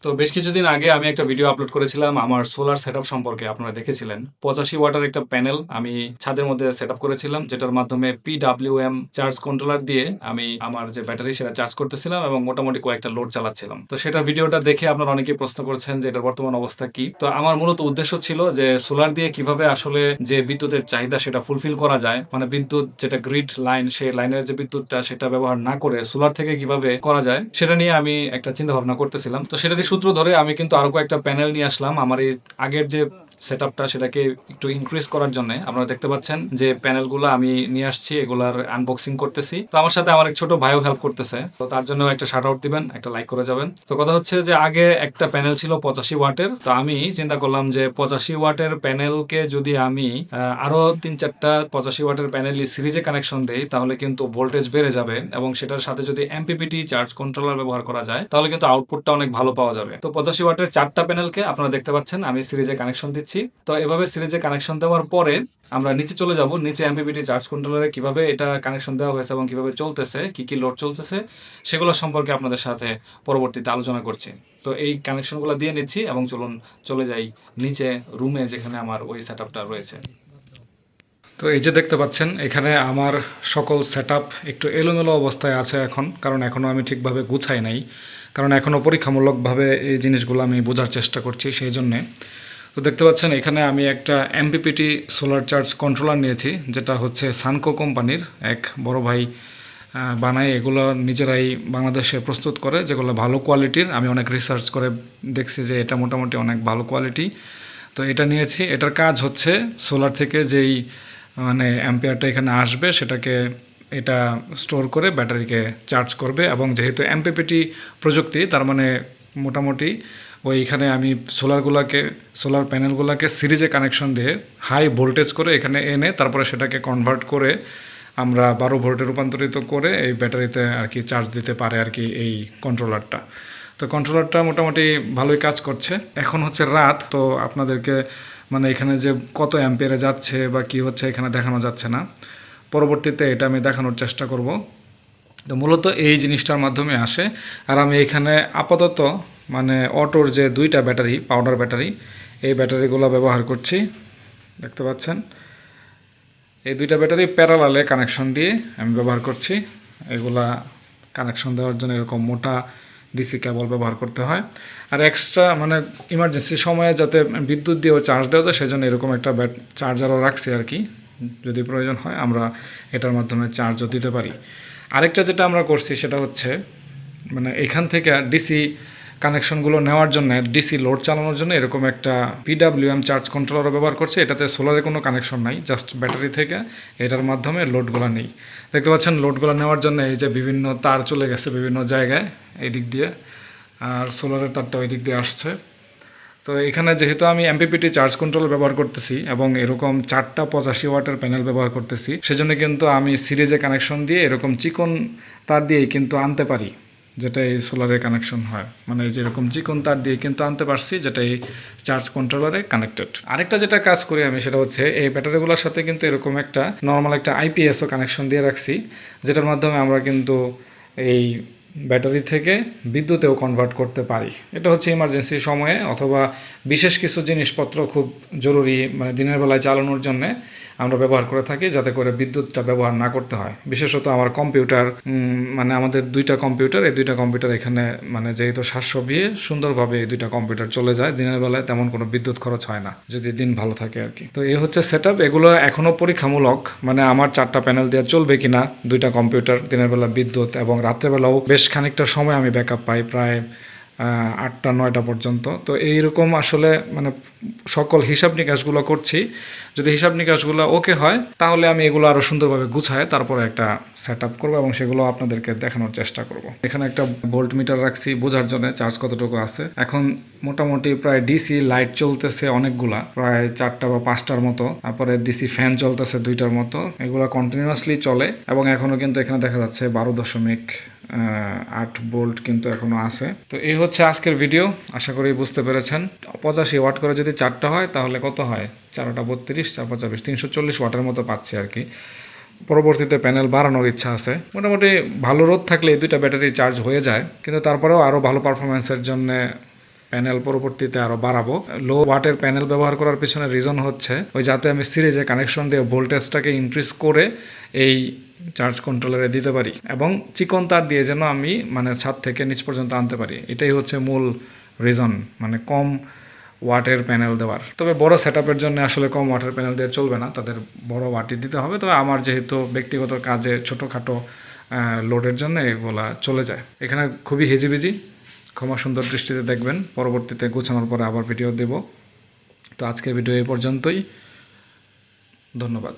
তো বেশ কিছুদিন আগে আমি একটা ভিডিও আপলোড করেছিলাম আমার সোলার সেটআপ সম্পর্কে। আপনারা দেখেছিলেন। ৮৫ ওয়াটের একটা প্যানেল আমি ছাদের মধ্যে সেটআপ করেছিলাম, যেটার মাধ্যমে PWM চার্জ কন্ট্রোলার দিয়ে আমি আমার যে ব্যাটারি সেটা চার্জ করতেছিলাম এবং মোটামুটি কয়েকটা লোড চালাচ্ছিলাম। তো সেটার ভিডিওটা দেখে আপনারা অনেকেই প্রশ্ন করছেন যে এটার বর্তমান অবস্থা কি? তো আমার মূলত উদ্দেশ্য ছিল যে সোলার দিয়ে কিভাবে আসলে যে বিদ্যুতের চাহিদা সেটা ফুলফিল করা যায়। মানে বিদ্যুৎ যেটা গ্রিড লাইন, সেই লাইনের যে বিদ্যুৎটা সেটা ব্যবহার না করে সোলার থেকে কিভাবে করা যায় সেটা নিয়ে আমি একটা চিন্তা ভাবনা করতেছিলাম। তো সেটারই সূত্র ধরে আমি কিন্তু আরো কয়েকটা প্যানেল নিয়ে আসলাম আমার এই আগের যে সেটআপটা সেটাকে একটু ইনক্রিজ করার জন্য। আপনারা দেখতে পাচ্ছেন যে প্যানেলগুলো আমি নিয়ে আসছি, এগুলার আনবক্সিং করতেছি। তো আমার সাথে আমার এক ছোট ভাইও হেল্প করতেছে, তো তার জন্য একটা শাউট আউট দিবেন, একটা লাইক করে যাবেন। তো কথা হচ্ছে যে আগে একটা প্যানেল ছিল 85 ওয়াটের, তো আমি চিন্তা করলাম যে 85 ওয়াটের প্যানেলকে যদি আমি আরো 3-4টা 85 ওয়াটের প্যানেলই সিরিজে কানেকশন দেই তাহলে কিন্তু ভোল্টেজ বেড়ে যাবে এবং সেটার সাথে যদি এমপিপিটি চার্জ কন্ট্রোলার ব্যবহার করা যায় তাহলে কিন্তু আউটপুটটা অনেক ভালো পাওয়া যাবে। তো 85 ওয়াটের 4টা প্যানেলকে আপনারা দেখতে পাচ্ছেন আমি সিরিজে কানেকশন দিচ্ছি। তো এভাবে সিরিজে কানেকশন দেওয়ার পরে আমরা নিচে চলে যাব। নিচে এমপিপিটি চার্জ কন্ট্রোলারে কিভাবে এটা কানেকশন দেওয়া হয়েছে এবং কিভাবে চলতেছে, কি কি লোড চলতেছে সেগুলো সম্পর্কে আপনাদের সাথে পরবর্তীতে আলোচনা করছি। তো এই কানেকশনগুলো দিয়ে নিচ্ছি এবং চলুন চলে যাই নিচে রুমে যেখানে আমার ওই সেটআপটা রয়েছে। তো এই যে দেখতে পাচ্ছেন এখানে আমার সকল সেটআপ একটু এলোমেলো অবস্থায় আছে এখন, কারণ এখনও আমি ঠিকভাবে গুছাই নাই, কারণ এখনও পরীক্ষামূলকভাবে এই জিনিসগুলো আমি বোঝার চেষ্টা করছি সেই জন্যে। তো দেখতে পাচ্ছেন এখানে আমি একটা এমপিপিটি সোলার চার্জ কন্ট্রোলার নিয়েছি, যেটা হচ্ছে সানকো কোম্পানির এক বড় ভাই বানায়। এগুলো নিজেরাই বাংলাদেশে প্রস্তুত করে, যেগুলো ভালো কোয়ালিটির। আমি অনেক রিসার্চ করে দেখছি যে এটা মোটামুটি অনেক ভালো কোয়ালিটি। তো এটা নিয়েছি। এটার কাজ হচ্ছে সোলার থেকে যেই মানে অ্যাম্পিয়ারটা এখানে আসবে সেটাকে এটা স্টোর করে ব্যাটারিকে চার্জ করবে। এবং যেহেতু এমপিপিটি প্রযুক্তি, তার মানে মোটামুটি ওইখানে আমি সোলার প্যানেলগুলোকে সিরিজে কানেকশন দিয়ে হাই ভোল্টেজ করে এখানে এনে তারপরে সেটাকে কনভার্ট করে আমরা 12 ভোল্টে রূপান্তরিত করে এই ব্যাটারিতে আর কি চার্জ দিতে পারে আর কি এই কন্ট্রোলারটা। তো কন্ট্রোলারটা মোটামুটি ভালোই কাজ করছে। এখন হচ্ছে রাত, তো আপনাদেরকে মানে এখানে যে কত অ্যাম্পিয়ারে যাচ্ছে বা কি হচ্ছে এখানে দেখানো যাচ্ছে না। পরবর্তীতে এটা আমি দেখানোর চেষ্টা করব। তো মূলত এই জিনিসটার মাধ্যমে আসে। আর আমি এখানে আপাতত মানে অটোর যে 2টা ব্যাটারি, পাউডার ব্যাটারি, এই ব্যাটারিগুলো ব্যবহার করছি। দেখতে পাচ্ছেন এই 2টা ব্যাটারি প্যারালালে কানেকশন দিয়ে আমি ব্যবহার করছি। এগুলা কানেকশন দেওয়ার জন্য এরকম মোটা ডিসি কেবল ব্যবহার করতে হয়। আর এক্সট্রা মানে ইমার্জেন্সি সময়ে যাতে বিদ্যুৎ দিয়েও চার্জ দেওয়া যায় সেজন্য এরকম একটা চার্জারও রাখছি আর কি। যদি প্রয়োজন হয় আমরা এটার মাধ্যমে চার্জও দিতে পারি। আরেকটা যেটা আমরা করছি সেটা হচ্ছে মানে এখান থেকে ডিসি কানেকশনগুলো নেওয়ার জন্য, ডিসি লোড চালানোর জন্য এরকম একটা পিডাব্লিউএম চার্জ কন্ট্রোলারও ব্যবহার করছে। এটাতে সোলারের কোনো কানেকশন নাই, জাস্ট ব্যাটারি থেকে এটার মাধ্যমে লোডগুলো নেই। দেখতে পাচ্ছেন লোডগুলো নেওয়ার জন্য এই যে বিভিন্ন তার চলে গেছে বিভিন্ন জায়গায় এই দিক দিয়ে, আর সোলারের তারটা ওই দিক দিয়ে আসছে। তো এখানে যেহেতু আমি এমপিপিটি চার্জ কন্ট্রোলার ব্যবহার করতেছি এবং এরকম 4টা 85 ওয়াটের প্যানেল ব্যবহার করতেছি, সেজন্য কিন্তু আমি সিরিজে কানেকশন দিয়ে এরকম চিকন তার দিয়েই কিন্তু আনতে পারি, যেটা এই সোলারে কানেকশন হয়। মানে এই যেরকম চিকন তার দিয়ে কিন্তু আনতে পারছি, যেটা এই চার্জ কন্ট্রোলারে কানেক্টেড। আরেকটা যেটা কাজ করি আমি সেটা হচ্ছে এই ব্যাটারিগুলোর সাথে কিন্তু এরকম একটা নর্মাল একটা আইপিএসও কানেকশন দিয়ে রাখছি, যেটার মাধ্যমে আমরা কিন্তু এই ব্যাটারি থেকে বিদ্যুতেও কনভার্ট করতে পারি। এটা হচ্ছে ইমার্জেন্সি সময়ে অথবা বিশেষ কিছু জিনিসপত্র খুব জরুরি মানে দিনের বেলায় চালানোর জন্য আমরা ব্যবহার করে থাকি, যাতে করে বিদ্যুৎটা ব্যবহার না করতে হয়। বিশেষত আমার কম্পিউটার মানে আমাদের 2টা কম্পিউটার, এই 2টা কম্পিউটার এখানে মানে যেহেতু 700 বিয়ে সুন্দরভাবে এই 2টা কম্পিউটার চলে যায়, দিনের বেলায় তেমন কোনো বিদ্যুৎ খরচ হয় না যদি দিন ভালো থাকে আর কি। তো এই হচ্ছে সেটআপ। এগুলো এখনও পরীক্ষামূলক, মানে আমার 4টা প্যানেল দিয়ে চলবে কিনা 2টা কম্পিউটার, দিনের বেলা বিদ্যুৎ এবং রাত্রেবেলাও বেশ খানিকটা সময় আমি ব্যাকআপ পাই, প্রায় 8টা 9টা পর্যন্ত। তো এইরকম আসলে মানে সকল হিসাব নিকাশগুলো করছি। যদি হিসাব নিকাশগুলো ওকে হয় তাহলে আমি এগুলো আরও সুন্দরভাবে গুছায় তারপরে একটা সেট আপ করবো এবং সেগুলো আপনাদেরকে দেখানোর চেষ্টা করব। এখানে একটা ভোল্ট মিটার রাখছি বোঝার জন্য চার্জ কতটুকু আছে। এখন মোটামুটি প্রায় ডিসি লাইট চলতেছে অনেকগুলা, প্রায় 4টা বা 5টার মতো। তারপরে ডিসি ফ্যান চলতেছে 2টার মতো। এগুলো কন্টিনিউয়াসলি চলে এবং এখনও কিন্তু এখানে দেখা যাচ্ছে 12.8 ভোল্ট কিন্তু এখনো আছে। তো এই হচ্ছে আজকের ভিডিও, আশা করি বুঝতে পেরেছেন। 85 ওয়াট করে যদি 4টা হয় তাহলে কত হয়, 4টা 32, 4 5 340 ওয়াটের মতো পাচ্ছি আর কি। পরবর্তীতে প্যানেল বাড়ানোর ইচ্ছা আছে। মোটামুটি ভালো রোদ থাকলে এই 2টা ব্যাটারি চার্জ হয়ে যায়, কিন্তু তারপরেও আরও ভালো পারফরমেন্সের জন্য প্যানেল পরবর্তীতে আরও বাড়াবো। লো ওয়াটের প্যানেল ব্যবহার করার পিছনে রিজন হচ্ছে ওই যাতে আমি সিরিজে কানেকশন দিয়ে ভোল্টেজটাকে ইনক্রিজ করে এই চার্জ কন্ট্রোলারে দিতে পারি এবং চিকন তার দিয়ে যেন আমি মানে ছাদ থেকে নিচ পর্যন্ত আনতে পারি। এটাই হচ্ছে মূল রিজন, মানে কম ওয়াটের প্যানেল দেওয়ার। তবে বড় সেটআপের জন্য আসলে কম ওয়াটের প্যানেল দিয়ে চলবে না, তাদের বড় ওয়াটই দিতে হবে। তবে আমার যেহেতু ব্যক্তিগত কাজে ছোটোখাটো লোডের জন্য এগুলা চলে যায়। এখানে খুবই হিজিবিজি, ক্ষমা সুন্দর দৃষ্টিতে দেখবেন, পরবর্তীতে গোছানোর পরে আবার ভিডিও দেব। তো আজকের ভিডিও এই পর্যন্তই, ধন্যবাদ।